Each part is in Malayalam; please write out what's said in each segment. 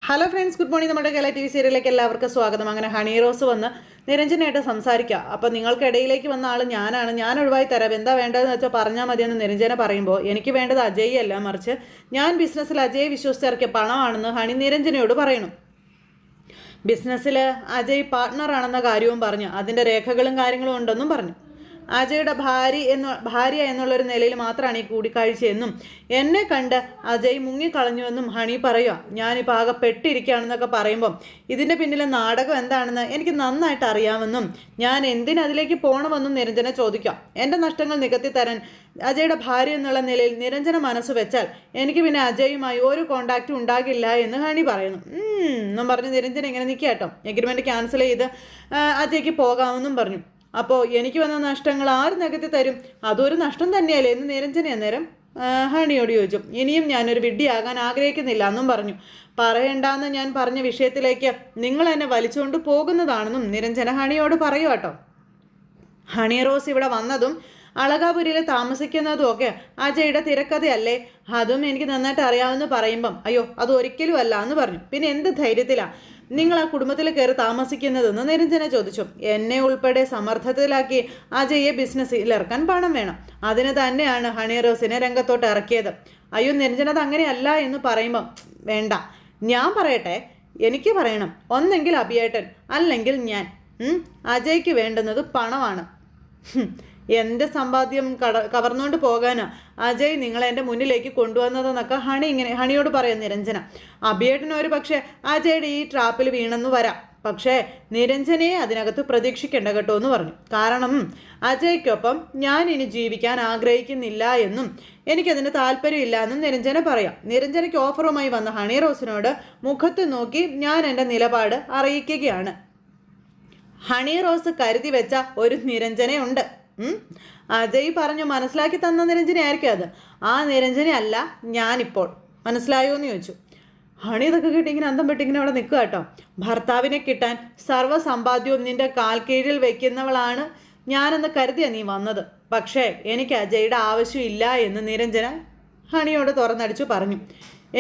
Hello friends, good morning. നമ്മുടെ കേരള TV സീരിയലിലേക്ക് എല്ലാവർക്കും സ്വാഗതം. അങ്ങനെ ഹണി റോസ് വന്ന് നിരഞ്ജനായിട്ട് സംസാരിക്കുക. അപ്പോൾ നിങ്ങൾക്കിടയിലേക്ക് വന്ന ആൾ ഞാനാണ്, ഞാൻ ഒഴിവായി തരാം, എന്താ വേണ്ടതെന്ന് വെച്ചാൽ പറഞ്ഞാൽ മതിയെന്ന് നിരഞ്ജന പറയുമ്പോൾ, എനിക്ക് വേണ്ടത് അജയ് അല്ല, മറിച്ച് ഞാൻ ബിസിനസ്സിൽ അജയ് വിശ്വസിച്ചിറക്കിയ പണമാണെന്ന് ഹണി നിരഞ്ജനയോട് പറയണം. ബിസിനസ്സിൽ അജയ് പാർട്ട്ണറാണെന്ന കാര്യവും പറഞ്ഞു, അതിൻ്റെ രേഖകളും കാര്യങ്ങളും ഉണ്ടെന്നും പറഞ്ഞു. അജയുടെ ഭാര്യ എന്നുള്ളൊരു നിലയിൽ മാത്രമാണ് ഈ കൂടിക്കാഴ്ചയെന്നും എന്നെ കണ്ട് അജയ് മുങ്ങിക്കളഞ്ഞുവെന്നും ഹണി പറയുക. ഞാനിപ്പോൾ ആകെ പെട്ടിരിക്കുകയാണെന്നൊക്കെ പറയുമ്പം ഇതിൻ്റെ പിന്നിലെ നാടകം എന്താണെന്ന് എനിക്ക് നന്നായിട്ട് അറിയാമെന്നും ഞാൻ എന്തിനതിലേക്ക് പോകണമെന്നും നിരഞ്ജന ചോദിക്കാം. എൻ്റെ നഷ്ടങ്ങൾ നികത്തി തരാൻ അജയുടെ ഭാര്യ എന്നുള്ള നിലയിൽ നിരഞ്ജന മനസ്സ് വെച്ചാൽ എനിക്ക് പിന്നെ അജയുമായി ഒരു കോണ്ടാക്റ്റും ഉണ്ടാകില്ല എന്ന് ഹണി പറയുന്നു. എന്നും പറഞ്ഞ് നിരഞ്ജന ഇങ്ങനെ നിൽക്കുക കേട്ടോ. എഗ്രിമെൻറ്റ് ക്യാൻസൽ ചെയ്ത് അജയ്ക്ക് പോകാമെന്നും പറഞ്ഞു. അപ്പോൾ എനിക്ക് വന്ന നഷ്ടങ്ങൾ ആര് നികത്തി തരും? അതൊരു നഷ്ടം തന്നെയല്ലേ എന്ന് നിരഞ്ജന അന്നേരം ഹണിയോട് ചോദിച്ചു. ഇനിയും ഞാനൊരു വിഡ്ഢിയാകാൻ ആഗ്രഹിക്കുന്നില്ല എന്നും പറഞ്ഞു. പറയണ്ടെന്ന് ഞാൻ പറഞ്ഞ വിഷയത്തിലേക്ക് നിങ്ങൾ എന്നെ വലിച്ചുകൊണ്ട് പോകുന്നതാണെന്നും നിരഞ്ജന ഹണിയോട് പറയുക കേട്ടോ. ഹണി റോസ് ഇവിടെ വന്നതും അളകാപുരിയിൽ താമസിക്കുന്നതും ഒക്കെ അജയുടെ തിരക്കഥയല്ലേ, അതും എനിക്ക് നന്നായിട്ട് അറിയാമെന്ന് പറയുമ്പം അയ്യോ അത് ഒരിക്കലും അല്ല എന്ന് പറഞ്ഞു. പിന്നെ എന്ത് ധൈര്യത്തിലാണ് നിങ്ങൾ ആ കുടുംബത്തിൽ കയറി താമസിക്കുന്നതെന്ന് നിരഞ്ജന ചോദിച്ചു. എന്നെ ഉൾപ്പെടെ സമ്മർദ്ദത്തിലാക്കി അജയെ ബിസിനസ്സിൽ ഇറക്കാൻ പണം വേണം, അതിന് തന്നെയാണ് ഹണി റോസിനെ രംഗത്തോട്ട് ഇറക്കിയത്. അയ്യോ നിരഞ്ജന അത് അങ്ങനെയല്ല എന്ന് പറയുമ്പം വേണ്ട, ഞാൻ പറയട്ടെ, എനിക്ക് പറയണം, ഒന്നെങ്കിൽ അഭിയേട്ടൻ അല്ലെങ്കിൽ ഞാൻ. അജയ്ക്ക് വേണ്ടുന്നത് പണമാണ്. എൻ്റെ സമ്പാദ്യം കവർന്നുകൊണ്ട് പോകാനാ അജയ് നിങ്ങളെ എൻ്റെ മുന്നിലേക്ക് കൊണ്ടുവന്നതെന്നൊക്കെ ഹണിയോട് പറയാം നിരഞ്ജന. അഭിയേട്ടന് ഒരു പക്ഷേ അജയുടെ ഈ ട്രാപ്പിൽ വീണെന്ന് വരാം, പക്ഷേ നിരഞ്ജനയെ അതിനകത്ത് പ്രതീക്ഷിക്കേണ്ട കേട്ടോ എന്ന് പറഞ്ഞു. കാരണം അജയ്ക്കൊപ്പം ഞാൻ ഇനി ജീവിക്കാൻ ആഗ്രഹിക്കുന്നില്ല എന്നും എനിക്കതിന് താല്പര്യമില്ല എന്നും നിരഞ്ജന പറയാം. നിരഞ്ജനയ്ക്ക് ഓഫറുമായി വന്ന ഹണി റോസിനോട് മുഖത്ത് നോക്കി ഞാൻ എൻ്റെ നിലപാട് അറിയിക്കുകയാണ്. ഹണി റോസ് കരുതി വെച്ച ഒരു നിരഞ്ജനയുണ്ട്. അജയ് പറഞ്ഞു മനസ്സിലാക്കി തന്ന നിരഞ്ജനയായിരിക്കും അത്. ആ നിരഞ്ജന അല്ല ഞാനിപ്പോൾ, മനസ്സിലായോ എന്ന് ചോദിച്ചു. ഹണി ഇതൊക്കെ കിട്ടി ഇങ്ങനെ അന്തം പെട്ടിങ്ങനെ അവിടെ നിൽക്കുക കേട്ടോ. ഭർത്താവിനെ കിട്ടാൻ സർവ്വസമ്പാദ്യവും നിന്റെ കാൽ കീഴിൽ വെക്കുന്നവളാണ് ഞാനെന്ന് കരുതിയാ നീ വന്നത്, പക്ഷേ എനിക്ക് അജയുടെ ആവശ്യമില്ല എന്ന് നിരഞ്ജന ഹണിയോട് തുറന്നടിച്ചു പറഞ്ഞു.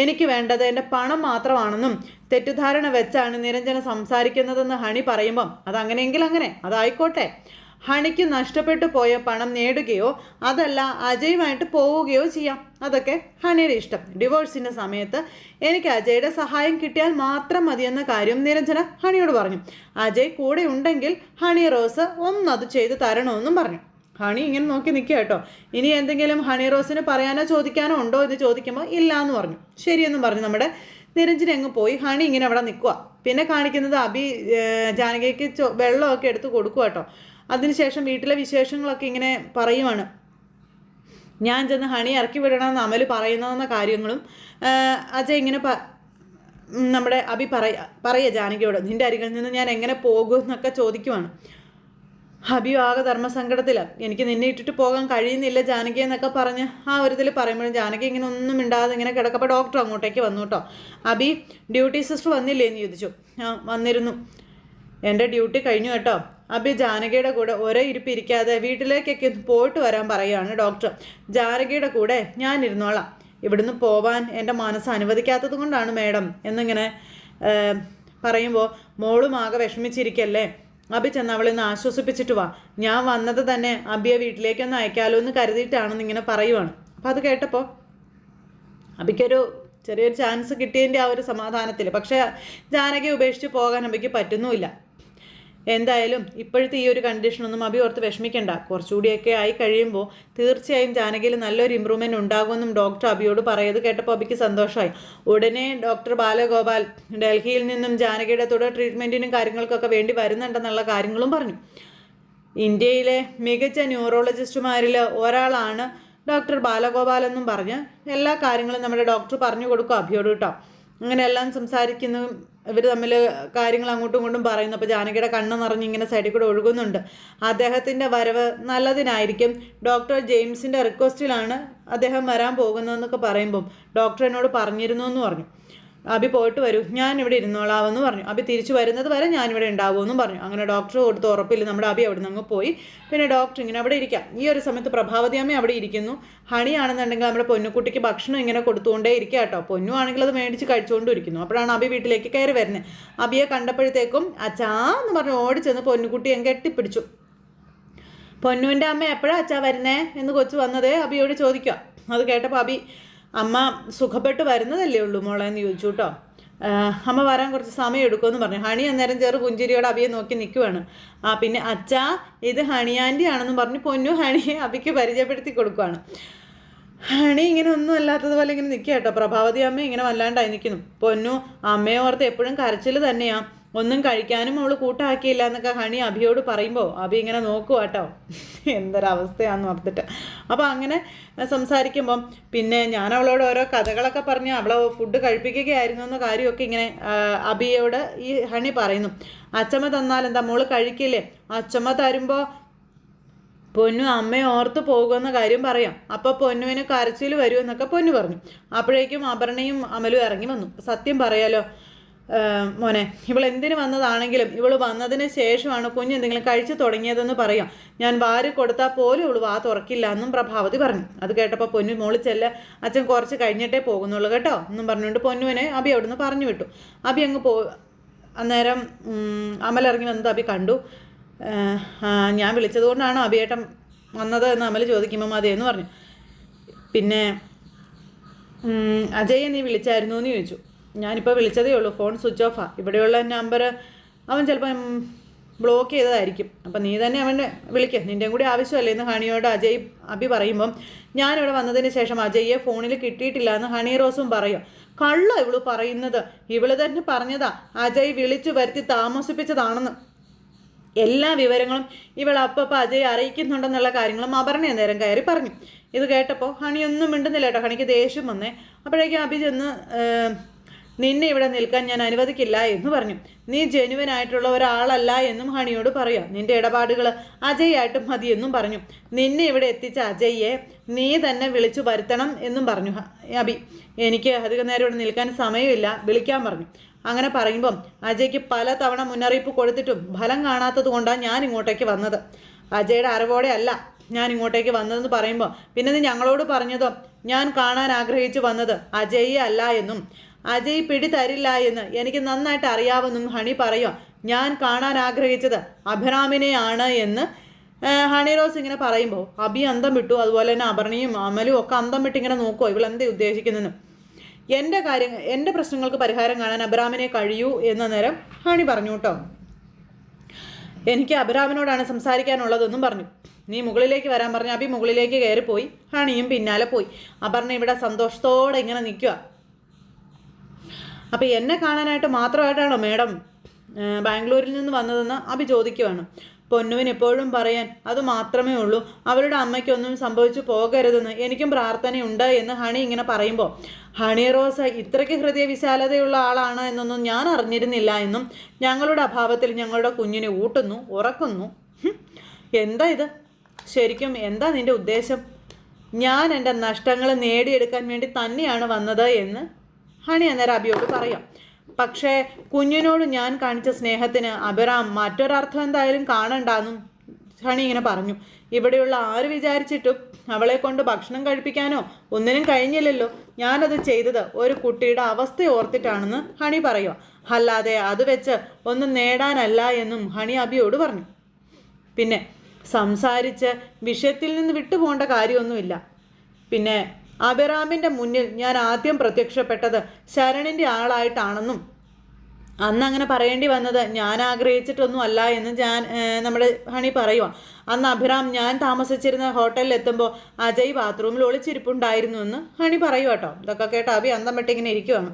എനിക്ക് വേണ്ടത് എൻ്റെ പണം മാത്രമാണെന്നും തെറ്റിദ്ധാരണ വെച്ചാണ് നിരഞ്ജന സംസാരിക്കുന്നതെന്ന് ഹണി പറയുമ്പം അതങ്ങനെയെങ്കിൽ അങ്ങനെ അതായിക്കോട്ടെ. ഹണിക്ക് നഷ്ടപ്പെട്ടു പോയ പണം നേടുകയോ അതല്ല അജയുമായിട്ട് പോവുകയോ ചെയ്യാം, അതൊക്കെ ഹണിയുടെ ഇഷ്ടം. ഡിവോഴ്സിൻ്റെ സമയത്ത് എനിക്ക് അജയുടെ സഹായം കിട്ടിയാൽ മാത്രം മതിയെന്ന കാര്യം നിരഞ്ജന ഹണിയോട് പറഞ്ഞു. അജയ് കൂടെ ഉണ്ടെങ്കിൽ ഹണി റോസ് ഒന്നത് ചെയ്ത് തരണമെന്നും പറഞ്ഞു. ഹണി ഇങ്ങനെ നോക്കി നിൽക്കുക കേട്ടോ. ഇനി എന്തെങ്കിലും ഹണി റോസിന് പറയാനോ ചോദിക്കാനോ ഉണ്ടോ എന്ന് ചോദിക്കുമ്പോൾ ഇല്ല എന്ന് പറഞ്ഞു. ശരിയെന്നും പറഞ്ഞു നമ്മുടെ നിരഞ്ജന അങ്ങ് പോയി. ഹണി ഇങ്ങനെ അവിടെ നിൽക്കുക. പിന്നെ കാണിക്കുന്നത് ജാനകിക്ക് വെള്ളമൊക്കെ എടുത്ത് കൊടുക്കുക കേട്ടോ. അതിനുശേഷം വീട്ടിലെ വിശേഷങ്ങളൊക്കെ ഇങ്ങനെ പറയുവാണ്. ഞാൻ ചെന്ന് ഹണി ഇറക്കി വിടണമെന്ന് അമൽ പറയുന്നതെന്ന കാര്യങ്ങളും അജയ് ഇങ്ങനെ നമ്മുടെ പറയുക ജാനകിയോട്, നിൻ്റെ അരികിൽ നിന്ന് ഞാൻ എങ്ങനെ പോകും എന്നൊക്കെ ചോദിക്കുവാണ്. അബിയും ആകെ ധർമ്മസങ്കടത്തിലാണ്. എനിക്ക് നിന്നെ ഇട്ടിട്ട് പോകാൻ കഴിയുന്നില്ല ജാനകി എന്നൊക്കെ പറഞ്ഞ് ആ ഒരു ഇതിൽ പറയുമ്പോഴും ജാനകി ഇങ്ങനെ ഒന്നും മിണ്ടാതെ ഇങ്ങനെ കിടക്കപ്പോൾ ഡോക്ടർ അങ്ങോട്ടേക്ക് വന്നു കേട്ടോ. അബി ഡ്യൂട്ടി സിസ്റ്റർ വന്നില്ലേ എന്ന് ചോദിച്ചു. വന്നിരുന്നു, എൻ്റെ ഡ്യൂട്ടി കഴിഞ്ഞു കേട്ടോ. അബി ജാനകിയുടെ കൂടെ ഒരേ ഇരിപ്പ് ഇരിക്കാതെ വീട്ടിലേക്കൊക്കെ പോയിട്ട് വരാൻ പറയുകയാണ് ഡോക്ടർ. ജാനകിയുടെ കൂടെ ഞാൻ ഇരുന്നോളാം, ഇവിടുന്ന് പോവാൻ എൻ്റെ മനസ്സ് അനുവദിക്കാത്തത് കൊണ്ടാണ് മേഡം എന്നിങ്ങനെ പറയുമ്പോൾ മോളും ആകെ വിഷമിച്ചിരിക്കല്ലേ, അബി ചെന്ന് അവളെ ഒന്ന് ആശ്വസിപ്പിച്ചിട്ട് വാ, ഞാൻ വന്നത് തന്നെ അബിയെ വീട്ടിലേക്കൊന്ന് അയക്കാലോ എന്ന് കരുതിയിട്ടാണെന്ന് ഇങ്ങനെ പറയുവാണ്. അപ്പോൾ അത് കേട്ടപ്പോൾ അബിക്കൊരു ചെറിയൊരു ചാൻസ് കിട്ടിയതിൻ്റെ ആ ഒരു സമാധാനത്തിൽ, പക്ഷേ ജാനകി ഉപേക്ഷിച്ച് പോകാൻ അബിക്ക് പറ്റുന്നുമില്ല. എന്തായാലും ഇപ്പോഴത്തെ ഈ ഒരു കണ്ടീഷനൊന്നും അബി ഓർത്ത് വിഷമിക്കണ്ട, കുറച്ചുകൂടിയൊക്കെ ആയി കഴിയുമ്പോൾ തീർച്ചയായും ജാനകിയിൽ നല്ലൊരു ഇമ്പ്രൂവ്മെൻറ്റ് ഉണ്ടാകുമെന്നും ഡോക്ടർ അബിയോട് പറയുന്നത് കേട്ടപ്പോൾ അബിക്ക് സന്തോഷമായി. ഉടനെ ഡോക്ടർ ബാലഗോപാൽ ഡൽഹിയിൽ നിന്നും ജാനകിയുടെ തുടർ ട്രീറ്റ്മെൻറ്റിനും കാര്യങ്ങൾക്കൊക്കെ വേണ്ടി വരുന്നുണ്ടെന്നുള്ള കാര്യങ്ങളും പറഞ്ഞു. ഇന്ത്യയിലെ മികച്ച ന്യൂറോളജിസ്റ്റുമാരിൽ ഒരാളാണ് ഡോക്ടർ ബാലഗോപാൽ എന്നും പറഞ്ഞ് എല്ലാ കാര്യങ്ങളും നമ്മുടെ ഡോക്ടർ പറഞ്ഞു കൊടുക്കും അബിയോട് കേട്ടോ. അങ്ങനെ എല്ലാം സംസാരിക്കുന്നു, ഇവർ തമ്മിൽ കാര്യങ്ങൾ അങ്ങോട്ടും ഇങ്ങോട്ടും പറയുന്നു. അപ്പോൾ ജാനകിയുടെ കണ്ണ് നിറഞ്ഞ് ഇങ്ങനെ സൈഡിൽ കൂടെ ഒഴുകുന്നുണ്ട്. അദ്ദേഹത്തിൻ്റെ വരവ് നല്ലതിനായിരിക്കും, ഡോക്ടർ ജെയിംസിൻ്റെ റിക്വസ്റ്റിലാണ് അദ്ദേഹം വരാൻ പോകുന്നതെന്നൊക്കെ പറയുമ്പം ഡോക്ടർ എന്നോട് പറഞ്ഞിരുന്നു എന്ന് പറഞ്ഞു. അബി പോയിട്ട് വരൂ, ഞാനിവിടെ ഇരുന്നോളാമെന്ന് പറഞ്ഞു. അബി തിരിച്ചു വരുന്നത് വരെ ഞാനിവിടെ ഉണ്ടാവുമെന്നും പറഞ്ഞു. അങ്ങനെ ഡോക്ടർ കൊടുത്ത് ഉറപ്പില്ല നമ്മുടെ അബി അവിടെ നിന്ന് അങ്ങ് പോയി. പിന്നെ ഡോക്ടർ ഇങ്ങനെ അവിടെ ഇരിക്കാം. ഈ ഒരു സമയത്ത് പ്രഭാവതി അമ്മ അവിടെ ഇരിക്കുന്നു. ഹണിയാണെന്നുണ്ടെങ്കിൽ നമ്മുടെ പൊന്നുകുട്ടിക്ക് ഭക്ഷണം ഇങ്ങനെ കൊടുത്തുകൊണ്ടേ ഇരിക്കുക കേട്ടോ. പൊന്നു ആണെങ്കിൽ അത് മേടിച്ച് കഴിച്ചുകൊണ്ടും ഇരിക്കുന്നു. അപ്പോഴാണ് അബി വീട്ടിലേക്ക് കയറി വരുന്നത്. അബിയെ കണ്ടപ്പോഴത്തേക്കും അച്ഛാ എന്ന് പറഞ്ഞ് ഓടി ചെന്ന് പൊന്നുകുട്ടി അങ്ങ് കെട്ടിപ്പിടിച്ചു. പൊന്നുവിൻ്റെ അമ്മ എപ്പോഴാണ് അച്ഛാ വരുന്നേ എന്ന് കൊച്ചു വന്നതേ അബിയോട് ചോദിക്കുക. അത് കേട്ടപ്പോൾ അബി അമ്മ സുഖപ്പെട്ട് വരുന്നതല്ലേ ഉള്ളൂ മോളെ എന്ന് ചോദിച്ചു കേട്ടോ. അമ്മ വരാൻ കുറച്ച് സമയം എടുക്കുമെന്ന് പറഞ്ഞു. ഹണി അന്നേരം ചെറു പുഞ്ചിരിയോടെ അബിയെ നോക്കി നിൽക്കുവാണ്. പിന്നെ അച്ഛാ ഇത് ഹണി ആൻറ്റി ആണെന്ന് പറഞ്ഞ് പൊന്നു ഹണിയെ അബിക്ക് പരിചയപ്പെടുത്തി കൊടുക്കുവാണ്. ഹണി ഇങ്ങനെ ഒന്നും അല്ലാത്തതുപോലെ ഇങ്ങനെ നിൽക്കുക കേട്ടോ. പ്രഭാവതി അമ്മ ഇങ്ങനെ വല്ലാണ്ടായി നിൽക്കുന്നു. പൊന്നു അമ്മയെ ഓർത്ത് എപ്പോഴും കരച്ചിൽ തന്നെയാണ്, ഒന്നും കഴിക്കാനും അവൾ കൂട്ടാക്കിയില്ല എന്നൊക്കെ ഹണി അബിയോട് പറയുമ്പോൾ അബി ഇങ്ങനെ നോക്കുക കേട്ടോ, എന്തൊരവസ്ഥയാണെന്ന് ഓർത്തിട്ട്. അപ്പോൾ അങ്ങനെ സംസാരിക്കുമ്പം പിന്നെ ഞാൻ അവളോട് ഓരോ കഥകളൊക്കെ പറഞ്ഞ് അവളെ ഫുഡ് കഴിപ്പിക്കുകയായിരുന്നു എന്ന കാര്യമൊക്കെ ഇങ്ങനെ അബിയോട് ഈ ഹണി പറയുന്നു. അച്ചമ്മ തന്നാൽ എന്താ മോള് കഴിക്കില്ലേ, അച്ചമ്മ തരുമ്പോൾ പൊന്നു അമ്മയെ ഓർത്ത് പോകുമെന്ന കാര്യം പറയാം. അപ്പോൾ പൊന്നുവിന് കരച്ചിൽ വരുമെന്നൊക്കെ പൊന്നു പറഞ്ഞു. അപ്പോഴേക്കും അപർണയും അമലും ഇറങ്ങി വന്നു. സത്യം പറയാലോ മോനെ, ഇവൾ എന്തിനു വന്നതാണെങ്കിലും ഇവൾ വന്നതിന് ശേഷമാണ് കുഞ്ഞ് എന്തെങ്കിലും കഴിച്ചു തുടങ്ങിയതെന്ന് പറയാം. ഞാൻ വാരി കൊടുത്താൽ പോലും ഇവൾ വാ തുറക്കില്ല എന്നും പ്രഭാവതി പറഞ്ഞു. അത് കേട്ടപ്പോൾ പൊന്നു മോളിച്ചെല്ല അച്ഛൻ കുറച്ച് കഴിഞ്ഞിട്ടേ പോകുന്നുള്ളൂ കേട്ടോ എന്നും പറഞ്ഞുകൊണ്ട് പൊന്നുവിനെ അബി അവിടുന്ന് പറഞ്ഞു വിട്ടു. അബി അങ്ങ് അന്നേരം അമലിറങ്ങി വന്നത് അബി കണ്ടു. ഞാൻ വിളിച്ചതുകൊണ്ടാണോ അബിയേട്ടൻ വന്നത് എന്ന് അമൽ ചോദിക്കുമ്പോൾ അതേന്ന് പറഞ്ഞു. പിന്നെ അജയെ നീ വിളിച്ചായിരുന്നു എന്ന് ചോദിച്ചു. ഞാനിപ്പോൾ വിളിച്ചതേ ഉള്ളൂ, ഫോൺ സ്വിച്ച് ഓഫാണ്. ഇവിടെയുള്ള നമ്പർ അവൻ ചിലപ്പം ബ്ലോക്ക് ചെയ്തതായിരിക്കും. അപ്പം നീ തന്നെ അവനെ വിളിക്കുക, നിൻ്റെയും കൂടി ആവശ്യമല്ലേ എന്ന് ഹണിയോട് അബി പറയുമ്പം ഞാനിവിടെ വന്നതിന് ശേഷം അജയ്യെ ഫോണിൽ കിട്ടിയിട്ടില്ല എന്ന് ഹണി റോസും പറയും. കള്ള ഇവള് പറയുന്നത്, ഇവള് തന്നെ പറഞ്ഞതാ അജയ് വിളിച്ചു വരുത്തി താമസിപ്പിച്ചതാണെന്ന്. എല്ലാ വിവരങ്ങളും ഇവൾ അപ്പം അജയ് അറിയിക്കുന്നുണ്ടെന്നുള്ള കാര്യങ്ങളും അപർണ നേരം കയറി പറഞ്ഞു. ഇത് കേട്ടപ്പോൾ ഹണിയൊന്നും മിണ്ടുന്നില്ല കേട്ടോ. ഹണിക്ക് ദേഷ്യം വന്നേ. അപ്പോഴേക്കും അബി ചെന്ന് നിന്നെ ഇവിടെ നിൽക്കാൻ ഞാൻ അനുവദിക്കില്ല എന്ന് പറഞ്ഞു. നീ ജെനുവനായിട്ടുള്ള ഒരാളല്ല എന്നും ഹണിയോട് പറയാം. നിന്റെ ഇടപാടുകൾ അജയായിട്ടും മതിയെന്നും പറഞ്ഞു. നിന്നെ ഇവിടെ എത്തിച്ച അജയ്യെ നീ തന്നെ വിളിച്ചു വരുത്തണം എന്നും പറഞ്ഞു അബി. എനിക്ക് അധികം നേരം ഇവിടെ നിൽക്കാൻ സമയമില്ല, വിളിക്കാൻ പറഞ്ഞു. അങ്ങനെ പറയുമ്പം അജയ്ക്ക് പല തവണ മുന്നറിയിപ്പ് കൊടുത്തിട്ടും ഫലം കാണാത്തത് കൊണ്ടാണ് ഞാൻ ഇങ്ങോട്ടേക്ക് വന്നത്. അജയുടെ അറിവോടെ അല്ല ഞാൻ ഇങ്ങോട്ടേക്ക് വന്നതെന്ന് പറയുമ്പോൾ പിന്നെ നീ ഞങ്ങളോട് പറഞ്ഞതോ ഞാൻ കാണാൻ ആഗ്രഹിച്ചു വന്നത് അജയ്യെ അല്ല എന്നും അജയ് പിടി തരില്ല എന്ന് എനിക്ക് നന്നായിട്ട് അറിയാമെന്നും ഹണി പറയുക. ഞാൻ കാണാൻ ആഗ്രഹിച്ചത് അഭിരാമിനെയാണ് എന്ന് ഹണി റോസ് ഇങ്ങനെ പറയുമ്പോൾ അബി അന്തം വിട്ടു. അതുപോലെ തന്നെ അപർണയും അമലും ഒക്കെ അന്തം വിട്ട് ഇങ്ങനെ നോക്കുമോ ഇവളെന്തേ ഉദ്ദേശിക്കുന്നതെന്ന്. എൻ്റെ പ്രശ്നങ്ങൾക്ക് പരിഹാരം കാണാൻ അഭിരാമിനെ കഴിയൂ എന്ന നേരം ഹണി പറഞ്ഞു കേട്ടോ. എനിക്ക് അഭിരാമിനോടാണ് സംസാരിക്കാനുള്ളതെന്നും പറഞ്ഞു. നീ മുകളിലേക്ക് വരാൻ പറഞ്ഞു. അബി മുകളിലേക്ക് കയറിപ്പോയി. ഹണിയും പിന്നാലെ പോയി. അപർണ ഇവിടെ സന്തോഷത്തോടെ ഇങ്ങനെ നിൽക്കുക. അപ്പോൾ എന്നെ കാണാനായിട്ട് മാത്രമായിട്ടാണോ മേഡം ബാംഗ്ലൂരിൽ നിന്ന് വന്നതെന്ന് അബി ചോദിക്കുവാണ്. പൊന്നുവിന് എപ്പോഴും പറയാൻ അത് മാത്രമേ ഉള്ളൂ, അവരുടെ അമ്മയ്ക്കൊന്നും സംഭവിച്ചു പോകരുതെന്ന് എനിക്കും പ്രാർത്ഥനയുണ്ട് എന്ന് ഹണി ഇങ്ങനെ പറയുമ്പോൾ ഹണി റോസ് ഇത്രയ്ക്ക് ഹൃദയവിശാലതയുള്ള ആളാണ് എന്നൊന്നും ഞാൻ അറിഞ്ഞിരുന്നില്ല എന്നും ഞങ്ങളുടെ അഭാവത്തിൽ ഞങ്ങളുടെ കുഞ്ഞിനെ ഊട്ടുന്നു ഉറക്കുന്നു. എന്താ ഇത് ശരിക്കും, എന്താ നിൻ്റെ ഉദ്ദേശം? ഞാൻ എൻ്റെ നഷ്ടങ്ങൾ നേടിയെടുക്കാൻ വേണ്ടി തന്നെയാണ് വന്നത് എന്ന് ഹണി അന്നേരം അബിയോട് പറയാം. പക്ഷേ കുഞ്ഞിനോട് ഞാൻ കാണിച്ച സ്നേഹത്തിന് അഭിറാം മറ്റൊരർത്ഥം എന്തായാലും കാണണ്ടെന്നും ഹണി ഇങ്ങനെ പറഞ്ഞു. ഇവിടെയുള്ള ആര് വിചാരിച്ചിട്ടും അവളെ കൊണ്ട് ഭക്ഷണം കഴിപ്പിക്കാനോ ഒന്നിനും കഴിഞ്ഞില്ലല്ലോ. ഞാനത് ചെയ്തത് ഒരു കുട്ടിയുടെ അവസ്ഥ ഓർത്തിട്ടാണെന്ന് ഹണി പറയുക. അല്ലാതെ അത് വെച്ച് ഒന്നും നേടാനല്ല എന്നും ഹണി അബിയോട് പറഞ്ഞു. പിന്നെ സംസാരിച്ച് വിഷയത്തിൽ നിന്ന് വിട്ടുപോകേണ്ട കാര്യമൊന്നുമില്ല. പിന്നെ അഭിറാമിൻ്റെ മുന്നിൽ ഞാൻ ആദ്യം പ്രത്യക്ഷപ്പെട്ടത് ശരണിൻ്റെ ആളായിട്ടാണെന്നും അന്ന് അങ്ങനെ പറയേണ്ടി വന്നത് ഞാൻ ആഗ്രഹിച്ചിട്ടൊന്നും അല്ല എന്ന് നമ്മുടെ ഹണി പറയുക. അന്ന് അഭിറാം ഞാൻ താമസിച്ചിരുന്ന ഹോട്ടലിൽ എത്തുമ്പോൾ അജയ് ബാത്റൂമിൽ ഒളിച്ചിരിപ്പുണ്ടായിരുന്നു എന്ന് ഹണി പറയുക കേട്ടോ. ഇതൊക്കെ കേട്ടോ അബി അന്തം വിട്ട് ഇങ്ങനെ ഇരിക്കുവാണ്.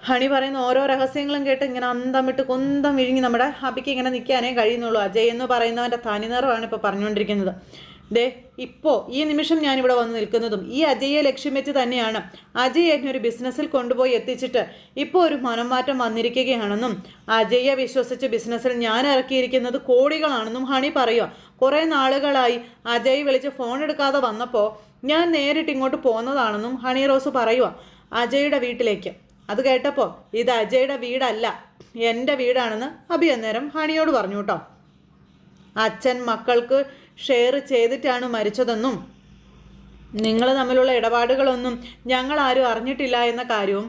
ഹണി പറയുന്ന ഓരോ രഹസ്യങ്ങളും കേട്ട് ഇങ്ങനെ അന്തം വിട്ട് കുന്തം വിഴുങ്ങി നമ്മുടെ അബിക്ക് ഇങ്ങനെ നിൽക്കാനേ കഴിയുന്നുള്ളൂ. അജയ് എന്ന് പറയുന്നവൻ്റെ തനിനിറമാണ് ഇപ്പോൾ പറഞ്ഞുകൊണ്ടിരിക്കുന്നത്. ദേ ഇപ്പോൾ ഈ നിമിഷം ഞാനിവിടെ വന്ന് നിൽക്കുന്നതും ഈ അജയെ ലക്ഷ്യം വെച്ച് തന്നെയാണ്. അജയ് എന്നെ ഒരു ബിസിനസ്സിൽ കൊണ്ടുപോയി എത്തിച്ചിട്ട് ഇപ്പോൾ ഒരു മനംമാറ്റം വന്നിരിക്കുകയാണെന്നും അജയെ വിശ്വസിച്ച് ബിസിനസ്സിൽ ഞാൻ ഇറക്കിയിരിക്കുന്നത് കോടികളാണെന്നും ഹണി പറയുക. കുറേ നാളുകളായി അജയ് വിളിച്ച് ഫോൺ എടുക്കാതെ വന്നപ്പോൾ ഞാൻ നേരിട്ട് ഇങ്ങോട്ട് പോന്നതാണെന്നും ഹണി റോസ് പറയുക. അജയുടെ വീട്ടിലേക്ക് അത് കേട്ടപ്പോൾ ഇത് അജയുടെ വീടല്ല, എൻ്റെ വീടാണെന്ന് അഭി അന്നേരം ഹണിയോട് പറഞ്ഞു കേട്ടോ. അച്ഛൻ മക്കൾക്ക് ഷെയർ ചെയ്തിട്ടാണ് മരിച്ചതെന്നും നിങ്ങൾ തമ്മിലുള്ള ഇടപാടുകളൊന്നും ഞങ്ങളാരും അറിഞ്ഞിട്ടില്ല എന്ന കാര്യവും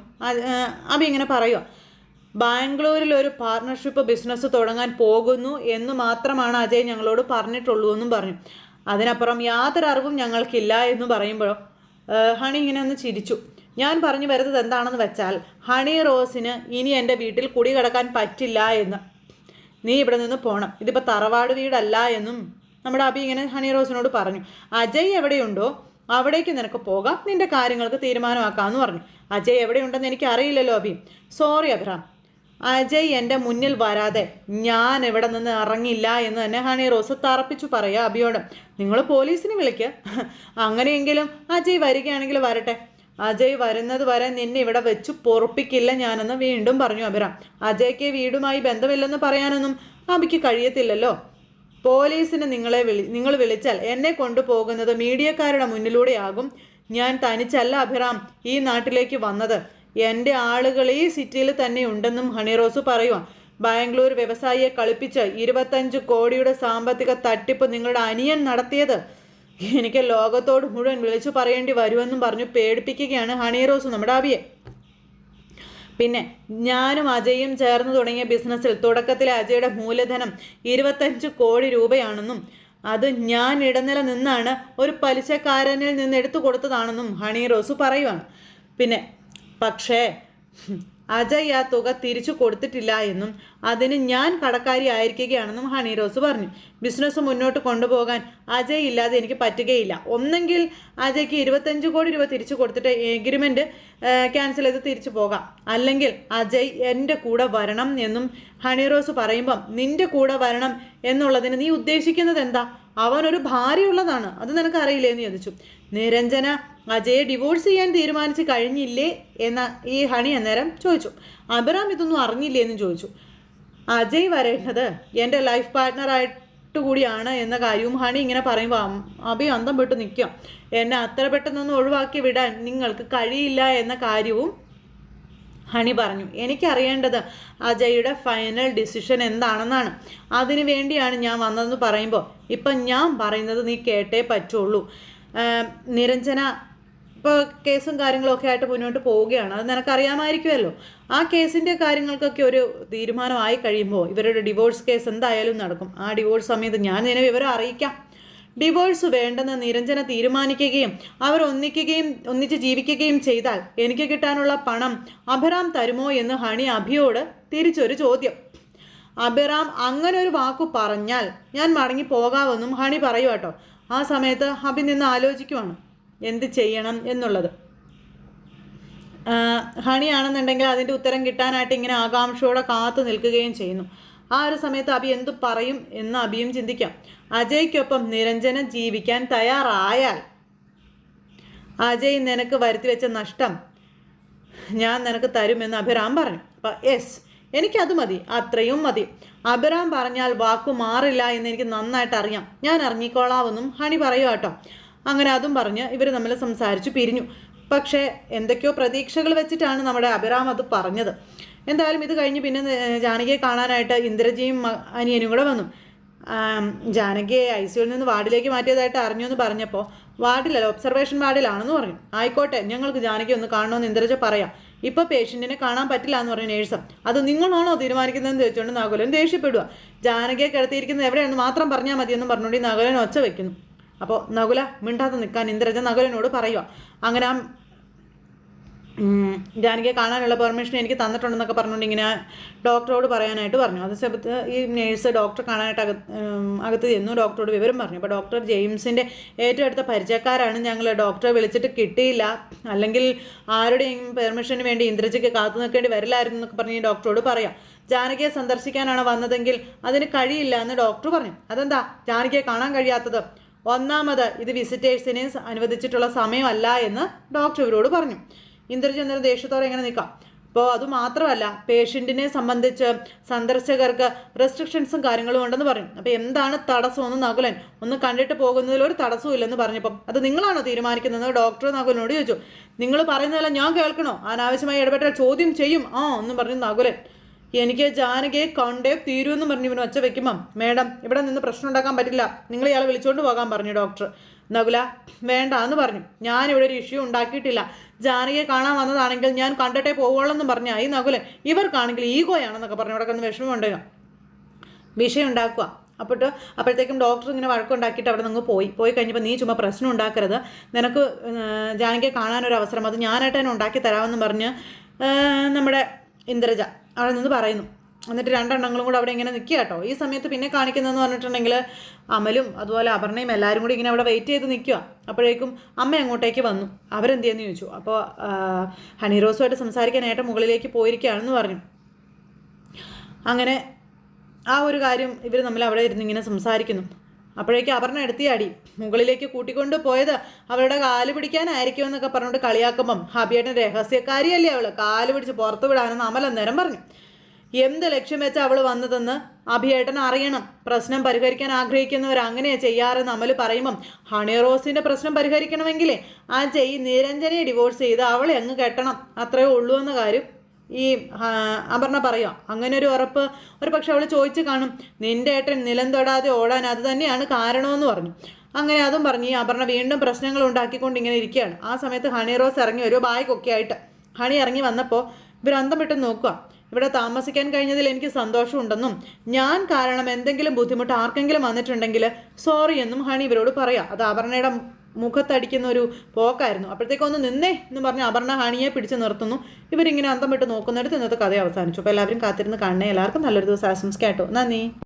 അഭി ഇങ്ങനെ പറയുക. ബാംഗ്ലൂരിൽ ഒരു പാർട്ട്ണർഷിപ്പ് ബിസിനസ് തുടങ്ങാൻ പോകുന്നു എന്ന് മാത്രമാണ് അജയ് ഞങ്ങളോട് പറഞ്ഞിട്ടുള്ളൂ എന്നും പറഞ്ഞു. അതിനപ്പുറം യാതൊരു അറിവും ഞങ്ങൾക്കില്ല എന്ന് പറയുമ്പോഴോ ഹണി ഇങ്ങനെ ഒന്ന് ചിരിച്ചു. ഞാൻ പറഞ്ഞു വരുന്നത് എന്താണെന്ന് വെച്ചാൽ ഹണി റോസിന് ഇനി എൻ്റെ വീട്ടിൽ കുടി കിടക്കാൻ പറ്റില്ല എന്ന്. നീ ഇവിടെ നിന്ന് പോകണം, ഇതിപ്പോൾ തറവാട് വീടല്ല എന്നും നമ്മുടെ അഭി ഇങ്ങനെ ഹണി റോസിനോട് പറഞ്ഞു. അജയ് എവിടെയുണ്ടോ അവിടേക്ക് നിനക്ക് പോകാം, നിന്റെ കാര്യങ്ങൾക്ക് തീരുമാനമാക്കാമെന്ന് പറഞ്ഞു. അജയ് എവിടെയുണ്ടെന്ന് എനിക്ക് അറിയില്ലല്ലോ അഭി. സോറി അഭിറാം, അജയ് എൻ്റെ മുന്നിൽ വരാതെ ഞാൻ ഇവിടെ നിന്ന് ഇറങ്ങില്ല എന്ന് തന്നെ ഹണി റോസ് തറപ്പിച്ചു പറയുക അഭിയോട്. നിങ്ങൾ പോലീസിനെ വിളിക്കുക, അങ്ങനെയെങ്കിലും അജയ് വരികയാണെങ്കിൽ വരട്ടെ. അജയ് വരുന്നത് വരെ നിന്നെ ഇവിടെ വെച്ച് പൊറുപ്പിക്കില്ല ഞാനെന്ന് വീണ്ടും പറഞ്ഞു അഭിറാം. അജയ്ക്ക് വീടുമായി ബന്ധമില്ലെന്ന് പറയാനൊന്നും അഭിക്ക് കഴിയത്തില്ലല്ലോ. പോലീസിന് നിങ്ങൾ വിളിച്ചാൽ എന്നെ കൊണ്ടുപോകുന്നത് മീഡിയക്കാരുടെ മുന്നിലൂടെയാകും. ഞാൻ തനിച്ചല്ല അഭിറാം ഈ നാട്ടിലേക്ക് വന്നത്, എൻ്റെ ആളുകൾ ഈ സിറ്റിയിൽ തന്നെ ഉണ്ടെന്നും ഹണി റോസ് പറയുക. ബാംഗ്ലൂർ വ്യവസായിയെ കളിപ്പിച്ച് 25 കോടിയുടെ സാമ്പത്തിക തട്ടിപ്പ് നിങ്ങളുടെ അനിയൻ നടത്തിയത് എനിക്ക് ലോകത്തോട് മുഴുവൻ വിളിച്ചു പറയേണ്ടി വരുമെന്നും പറഞ്ഞു പേടിപ്പിക്കുകയാണ് ഹണി റോസ് നമ്മുടെ അഭിയെ. പിന്നെ ഞാനും അജയും ചേർന്ന് തുടങ്ങിയ ബിസിനസ്സിൽ തുടക്കത്തിലെ അജയുടെ മൂലധനം 25 കോടി രൂപയാണെന്നും അത് ഞാൻ ഇടനില നിന്നാണ് ഒരു പലിശക്കാരനിൽ നിന്ന് എടുത്തു കൊടുത്തതാണെന്നും ഹണി റോസ് പറയുവാണ്. പിന്നെ പക്ഷേ അജയ് ആ തുക തിരിച്ചു കൊടുത്തിട്ടില്ല എന്നും അതിന് ഞാൻ കടക്കാരി ആയിരിക്കുകയാണെന്നും ഹണി റോസ് പറഞ്ഞു. ബിസിനസ് മുന്നോട്ട് കൊണ്ടുപോകാൻ അജയ് ഇല്ലാതെ എനിക്ക് പറ്റുകയില്ല. ഒന്നെങ്കിൽ അജയ്ക്ക് 25 കോടി രൂപ തിരിച്ചു കൊടുത്തിട്ട് എഗ്രിമെൻറ്റ് ക്യാൻസൽ ചെയ്ത് തിരിച്ചു പോകാം, അല്ലെങ്കിൽ അജയ് എൻ്റെ കൂടെ വരണം എന്നും ഹണി റോസ് പറയുമ്പം നിൻ്റെ കൂടെ വരണം എന്നുള്ളതിന് നീ ഉദ്ദേശിക്കുന്നത് എന്താ? അവനൊരു ഭാര്യയുള്ളതാണ്, അത് നിനക്കറിയില്ലേ എന്ന് ചോദിച്ചു. നിരഞ്ജന അജയെ ഡിവോഴ്സ് ചെയ്യാൻ തീരുമാനിച്ച് കഴിഞ്ഞില്ലേ എന്ന ഈ ഹണി അന്നേരം ചോദിച്ചു. അഭിറാം ഇതൊന്നും അറിഞ്ഞില്ലേ എന്ന് ചോദിച്ചു. അജയ് വരേണ്ടത് എൻ്റെ ലൈഫ് പാർട്ട്ണറായിട്ട് കൂടിയാണ് എന്ന കാര്യവും ഹണി ഇങ്ങനെ പറയുമ്പോൾ അഭി അന്തം പെട്ട് നിൽക്കുക. എന്നെ അത്ര പെട്ടെന്നൊന്നും ഒഴിവാക്കി വിടാൻ നിങ്ങൾക്ക് കഴിയില്ല എന്ന കാര്യവും ഹണി പറഞ്ഞു. എനിക്കറിയേണ്ടത് അജയുടെ ഫൈനൽ ഡിസിഷൻ എന്താണെന്നാണ്, അതിനു വേണ്ടിയാണ് ഞാൻ വന്നതെന്ന് പറയുമ്പോൾ ഇപ്പം ഞാൻ പറയുന്നത് നീ കേട്ടേ പറ്റുള്ളൂ. നിരഞ്ജന ഇപ്പോൾ കേസും കാര്യങ്ങളൊക്കെ ആയിട്ട് മുന്നോട്ട് പോവുകയാണ്, അത് നിനക്കറിയാമായിരിക്കുമല്ലോ. ആ കേസിൻ്റെ കാര്യങ്ങൾക്കൊക്കെ ഒരു തീരുമാനമായി കഴിയുമ്പോൾ ഇവരുടെ ഡിവോഴ്സ് കേസ് എന്തായാലും നടക്കും. ആ ഡിവോഴ്സ് സമയത്ത് ഞാൻ നിന്നെ വിവരം അറിയിക്കാം. ഡിവോഴ്സ് വേണ്ടെന്ന് നിരഞ്ജന തീരുമാനിക്കുകയും അവർ ഒന്നിച്ച് ജീവിക്കുകയും ചെയ്താൽ എനിക്ക് കിട്ടാനുള്ള പണം അഭിറാം തരുമോ എന്ന് ഹണി അഭിയോട് തിരിച്ചൊരു ചോദ്യം. അഭിറാം അങ്ങനെ ഒരു വാക്കു പറഞ്ഞാൽ ഞാൻ മടങ്ങി പോകാമെന്നും ഹണി പറയൂ കേട്ടോ. ആ സമയത്ത് അഭി നിന്ന് ആലോചിക്കുവാണ് എന്ത് ചെയ്യണം എന്നുള്ളത്. ഹണിയാണെന്നുണ്ടെങ്കിൽ അതിൻ്റെ ഉത്തരം കിട്ടാനായിട്ട് ഇങ്ങനെ ആകാംക്ഷയോടെ കാത്തു നിൽക്കുകയും ചെയ്യുന്നു. ആ ഒരു സമയത്ത് അഭി എന്തു പറയും എന്ന് അഭിയും ചിന്തിക്കാം. അജയ്ക്കൊപ്പം നിരഞ്ജന ജീവിക്കാൻ തയ്യാറായാൽ അജയ് നിനക്ക് വരുത്തി വെച്ച നഷ്ടം ഞാൻ നിനക്ക് തരുമെന്ന് അഭിറാം പറഞ്ഞു. അപ്പം യെസ്, എനിക്കത് മതി, അത്രയും മതി. അഭിറാം പറഞ്ഞാൽ വാക്കു മാറില്ല എന്ന് എനിക്ക് നന്നായിട്ട് അറിയാം, ഞാൻ ഇറങ്ങിക്കോളാവെന്നും ഹണി പറയുക കേട്ടോ. അങ്ങനെ അതും പറഞ്ഞ് ഇവർ തമ്മിൽ സംസാരിച്ചു പിരിഞ്ഞു. പക്ഷേ എന്തൊക്കെയോ പ്രതീക്ഷകൾ വെച്ചിട്ടാണ് നമ്മുടെ അഭിറാം അത് പറഞ്ഞത്. എന്തായാലും ഇത് കഴിഞ്ഞ് പിന്നെ ജാനകിയെ കാണാനായിട്ട് ഇന്ദ്രജിയും അനിയനും കൂടെ വന്നു. ജാനകിയെ ICUവിൽ നിന്ന് വാർഡിലേക്ക് മാറ്റിയതായിട്ട് അറിഞ്ഞു എന്ന് പറഞ്ഞപ്പോൾ വാർഡിലല്ല, ഒബ്സർവേഷൻ വാർഡിലാണെന്ന് പറഞ്ഞു. ആയിക്കോട്ടെ, ഞങ്ങൾക്ക് ജാനകി ഒന്ന് കാണണമെന്ന് ഇന്ദ്രജ പറയാം. ഇപ്പോൾ പേഷ്യൻറ്റിനെ കാണാൻ പറ്റില്ല എന്ന് പറഞ്ഞു നേഴ്സ്. അത് നിങ്ങളാണോ തീരുമാനിക്കുന്നതെന്ന് ചോദിച്ചുകൊണ്ട് നകുലൻ ദേഷ്യപ്പെടുക. ജാനകിയെ കിടത്തിയിരിക്കുന്നത് എവിടെയാണെന്ന് മാത്രം പറഞ്ഞാൽ മതിയെന്നും പറഞ്ഞുകൊണ്ട് നകുലൻ ഒച്ച വയ്ക്കുന്നു. അപ്പോൾ നകുല മിണ്ടാതെ നിൽക്കാൻ ഇന്ദ്രജ നകുലനോട് പറയുക. അങ്ങനെ ആ ജാനകിയെ കാണാനുള്ള പെർമിഷൻ എനിക്ക് തന്നിട്ടുണ്ടെന്നൊക്കെ പറഞ്ഞുകൊണ്ട് ഇങ്ങനെ ഡോക്ടറോട് പറയാനായിട്ട് പറഞ്ഞു. അത് സമയത്ത് ഈ നേഴ്സ് ഡോക്ടറെ കാണാനായിട്ട് അകത്ത് ചെന്നു. ഡോക്ടറോട് വിവരം പറഞ്ഞു. അപ്പോൾ ഡോക്ടർ ജെയിംസിൻ്റെ ഏറ്റവും അടുത്ത പരിചയക്കാരാണ് ഞങ്ങൾ, ഡോക്ടറെ വിളിച്ചിട്ട് കിട്ടിയില്ല, അല്ലെങ്കിൽ ആരുടെയും പെർമിഷന് വേണ്ടി ഇന്ദ്രജയ്ക്ക് കാത്തു നിൽക്കേണ്ടി വരില്ലായിരുന്നു എന്നൊക്കെ പറഞ്ഞ് ഡോക്ടറോട് പറയാം. ജാനകിയെ സന്ദർശിക്കാനാണ് വന്നതെങ്കിൽ അതിന് കഴിയില്ല എന്ന് ഡോക്ടർ പറഞ്ഞു. അതെന്താ ജാനകിയെ കാണാൻ കഴിയാത്തത്? ഒന്നാമത് ഇത് വിസിറ്റേഴ്സിനെ അനുവദിച്ചിട്ടുള്ള സമയമല്ല എന്ന് ഡോക്ടർ ഇവരോട് പറഞ്ഞു. ഇന്ദ്രചന്ദ്രൻ ദേഷ്യത്തോടെ എങ്ങനെ നിൽക്കാം? അപ്പോൾ അതുമാത്രമല്ല, പേഷ്യൻറ്റിനെ സംബന്ധിച്ച് സന്ദർശകർക്ക് റെസ്ട്രിക്ഷൻസും കാര്യങ്ങളും ഉണ്ടെന്ന് പറയും. അപ്പോൾ എന്താണ് തടസ്സമെന്ന് നകുലൻ ഒന്ന് കണ്ടിട്ട് പോകുന്നതിൽ ഒരു തടസ്സവും ഇല്ലെന്ന് പറഞ്ഞപ്പം അത് നിങ്ങളാണോ തീരുമാനിക്കുന്നത്? ഡോക്ടർ നകുലനോട് ചോദിച്ചു. നിങ്ങൾ പറയുന്നതല്ല ഞാൻ കേൾക്കണോ? അനാവശ്യമായി ഇടപെട്ടാൽ ചോദ്യം ചെയ്യും എന്നും പറഞ്ഞു നകുലൻ. എനിക്ക് ജാനകിയെ കണ്ടേ തീരുമെന്ന് പറഞ്ഞു ഇവന് ഒച്ച വെക്കുമ്പം, മേഡം ഇവിടെ നിന്ന് പ്രശ്നം ഉണ്ടാക്കാൻ പറ്റില്ല, നിങ്ങൾ ഇയാളെ വിളിച്ചുകൊണ്ട് പോകാൻ പറഞ്ഞു ഡോക്ടർ. നകുല വേണ്ട എന്ന് പറഞ്ഞു. ഞാനിവിടെ ഒരു ഇഷ്യൂ ഉണ്ടാക്കിയിട്ടില്ല. ജാനകിയെ കാണാൻ വന്നതാണെങ്കിൽ ഞാൻ കണ്ടിട്ടേ പോവുള്ളെന്ന് പറഞ്ഞു ഈ നകുലൻ. ഇവർക്കാണെങ്കിൽ ഈഗോയാണെന്നൊക്കെ പറഞ്ഞു ഇവിടെ കിടന്ന് വിഷമമുണ്ടോ വിഷയം ഉണ്ടാക്കുക. അപ്പോഴത്തേക്കും ഡോക്ടർ ഇങ്ങനെ വഴക്കുണ്ടാക്കിയിട്ട് അവിടെ നിന്ന് പോയി കഴിഞ്ഞപ്പോൾ, നീ ചുമ്മാ പ്രശ്നം ഉണ്ടാക്കരുത്, നിനക്ക് ജാനകിയെ കാണാനൊരു അവസരം അത് ഞാനായിട്ട് തന്നെ ഉണ്ടാക്കി തരാമെന്ന് പറഞ്ഞ് നമ്മുടെ ഇന്ദ്രജ അവിടെ നിന്ന് പറയുന്നു. എന്നിട്ട് രണ്ടെണ്ണങ്ങളും കൂടെ അവിടെ ഇങ്ങനെ നിൽക്കുക കേട്ടോ. ഈ സമയത്ത് പിന്നെ കാണിക്കുന്നതെന്ന് പറഞ്ഞിട്ടുണ്ടെങ്കിൽ അമലും അതുപോലെ അപർണയും എല്ലാവരും കൂടി ഇങ്ങനെ അവിടെ വെയിറ്റ് ചെയ്ത് നിൽക്കുക. അപ്പോഴേക്കും അമ്മ അങ്ങോട്ടേക്ക് വന്നു. അവരെന്ത് ചെയ്യുന്നു ചോദിച്ചു. അപ്പോൾ ഹണിറോസുമായിട്ട് സംസാരിക്കാനായിട്ട് മുകളിലേക്ക് പോയിരിക്കുകയാണെന്ന് പറഞ്ഞു. അങ്ങനെ ആ ഒരു കാര്യം ഇവർ തമ്മിൽ അവിടെ ഇരുന്ന് ഇങ്ങനെ സംസാരിക്കുന്നു. അപ്പോഴേക്കും അപർണ എടുത്തിയാടി മുകളിലേക്ക് കൂട്ടിക്കൊണ്ട് പോയത് അവളുടെ കാല് പിടിക്കാനായിരിക്കും എന്നൊക്കെ പറഞ്ഞുകൊണ്ട് കളിയാക്കുമ്പം, ഹബിയേട്ടൻ രഹസ്യക്കാരിയല്ലേ അവള്, കാല് പിടിച്ച് പുറത്തു വിടാനെന്ന് അമൽ അന്നേരം പറഞ്ഞു. എന്ത് ലക്ഷ്യം വെച്ചാൽ അവൾ വന്നതെന്ന് അഭിയേട്ടൻ അറിയണം. പ്രശ്നം പരിഹരിക്കാൻ ആഗ്രഹിക്കുന്നവർ അങ്ങനെയാണ് ചെയ്യാറെന്ന് അമൽ പറയുമ്പം, ഹണി റോസിൻ്റെ പ്രശ്നം പരിഹരിക്കണമെങ്കിലേ നിരഞ്ജനയെ ഡിവോഴ്സ് ചെയ്ത് അവളെ അങ്ങ് കെട്ടണം, അത്രയേ ഉള്ളൂ എന്ന കാര്യം ഈ അപർണ പറയാം. അങ്ങനെ ഒരു ഉറപ്പ് ഒരു പക്ഷെ അവൾ ചോദിച്ചു കാണും. നിൻ്റെ ഏട്ടൻ നിലം തൊടാതെ ഓടാൻ അത് തന്നെയാണ് കാരണമെന്ന് പറഞ്ഞു. അങ്ങനെ അതും പറഞ്ഞ് ഈ അപർണ വീണ്ടും പ്രശ്നങ്ങൾ ഉണ്ടാക്കിക്കൊണ്ട് ഇങ്ങനെ ഇരിക്കുകയാണ്. ആ സമയത്ത് ഹണി റോസ് ഇറങ്ങി ഒരു ബാഗൊക്കെ ആയിട്ട് ഹണി ഇറങ്ങി വന്നപ്പോൾ ഇവർ അന്തം വിട്ട് നോക്കുക. ഇവിടെ താമസിക്കാൻ കഴിഞ്ഞതിൽ എനിക്ക് സന്തോഷമുണ്ടെന്നും ഞാൻ കാരണം എന്തെങ്കിലും ബുദ്ധിമുട്ട് ആർക്കെങ്കിലും വന്നിട്ടുണ്ടെങ്കിൽ സോറി എന്നും ഹണി ഇവരോട് പറയാം. അത് അപർണയുടെ മുഖത്തടിക്കുന്ന ഒരു പോക്കായിരുന്നു. അപ്പോഴത്തേക്കൊന്ന് നിന്നേ എന്ന് പറഞ്ഞ് അപർണ ഹണിയെ പിടിച്ച് നിർത്തുന്നു. ഇവരിങ്ങനെ അന്തം വിട്ട് നോക്കുന്നിടത്ത് ഇന്നത്തെ കഥ അവസാനിച്ചു. അപ്പോൾ എല്ലാവരും കാത്തിരുന്ന് കാണണേ. എല്ലാവർക്കും നല്ലൊരു ദിവസം ആശംസിക്കാം കേട്ടോ. നന്ദി.